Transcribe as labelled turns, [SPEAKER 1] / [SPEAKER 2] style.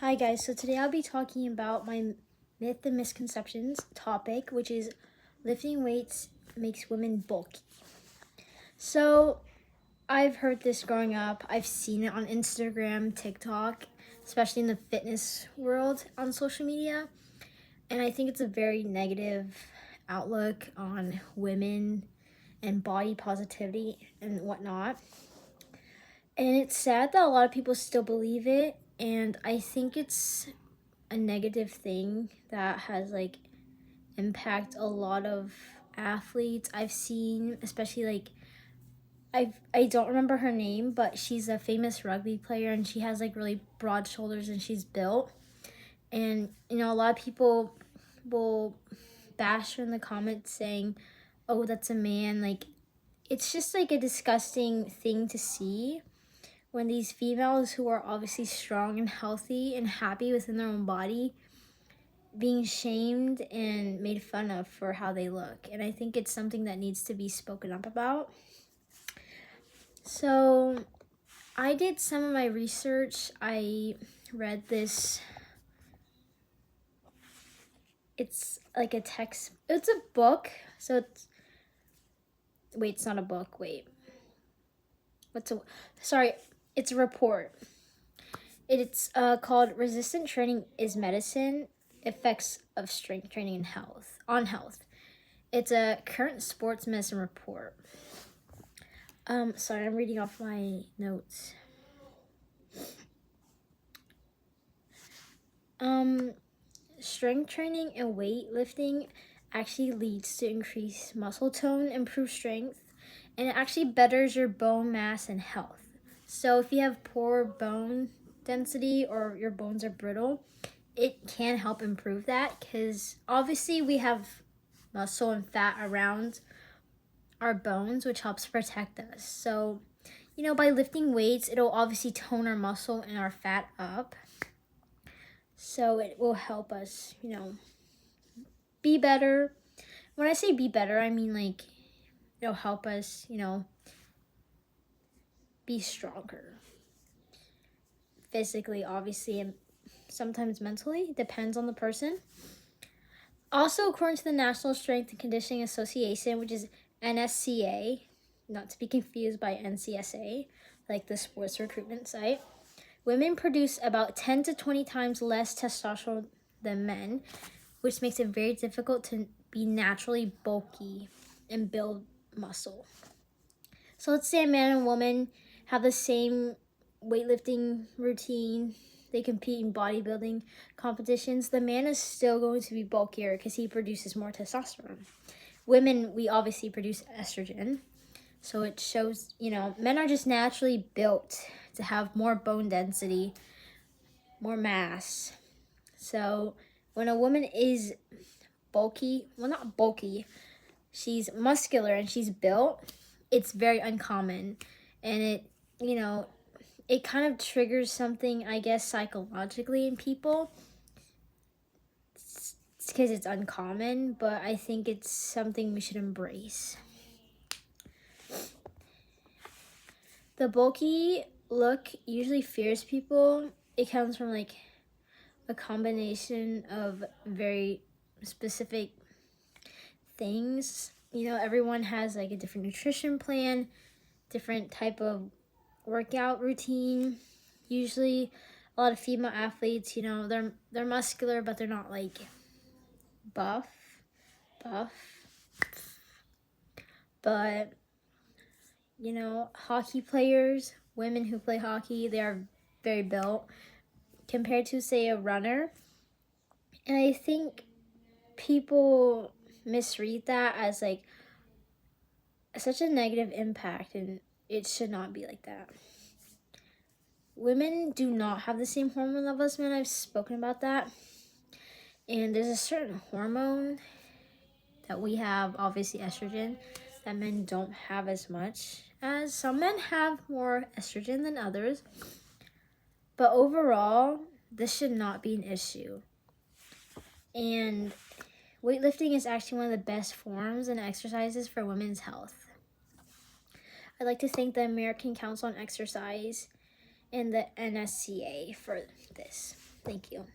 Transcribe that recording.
[SPEAKER 1] Hi guys, so today I'll be talking about my myth and misconceptions topic, which is lifting weights makes women bulky. So I've heard this growing up. I've seen it on Instagram, TikTok, especially in the fitness world on social media. And I think it's a very negative outlook on women and body positivity and whatnot. And it's sad that a lot of people still believe it. And I think it's a negative thing that has impact a lot of athletes I've seen, especially I don't remember her name, but she's a famous rugby player and she has really broad shoulders and she's built. And a lot of people will bash her in the comments saying, "Oh, that's a man." It's just a disgusting thing to see when these females who are obviously strong and healthy and happy within their own body being shamed and made fun of for how they look. And I think it's something that needs to be spoken up about. So I did some of my research. I read this. It's like a text. It's a book. So it's not a book. It's a report. It's called Resistant Training is Medicine: Effects of Strength Training and Health on Health. It's a current sports medicine report. Sorry, I'm reading off my notes. Strength training and weightlifting actually leads to increased muscle tone, improved strength, and it actually betters your bone mass and health. So if you have poor bone density or your bones are brittle, it can help improve that, because obviously we have muscle and fat around our bones, which helps protect us. So, by lifting weights, it'll obviously tone our muscle and our fat up. So it will help us, be better. When I say be better, I mean it'll help us, be stronger. Physically, obviously, and sometimes mentally. Depends on the person. Also, according to the National Strength and Conditioning Association, which is NSCA, not to be confused by NCSA, like the sports recruitment site, women produce about 10 to 20 times less testosterone than men, which makes it very difficult to be naturally bulky and build muscle. So let's say a man and woman have the same weightlifting routine. They compete in bodybuilding competitions. The man is still going to be bulkier because he produces more testosterone. Women, we obviously produce estrogen. So it shows, men are just naturally built to have more bone density, more mass. So when a woman is bulky, well, not bulky, she's muscular and she's built, it's very uncommon. And it kind of triggers something, I guess, psychologically in people. It's because it's uncommon, but I think it's something we should embrace. The bulky look usually fears people. It comes from a combination of very specific things. Everyone has a different nutrition plan, different type of workout routine. Usually a lot of female athletes, they're muscular, but they're not buff. But hockey players, women who play hockey, they are very built compared to, say, a runner. And I think people misread that as such a negative impact, and it should not be like that. Women do not have the same hormone levels as men. I've spoken about that. And there's a certain hormone that we have, obviously estrogen, that men don't have as much as. Some men have more estrogen than others. But overall, this should not be an issue. And weightlifting is actually one of the best forms and exercises for women's health. I'd like to thank the American Council on Exercise in the NSCA for this. Thank you.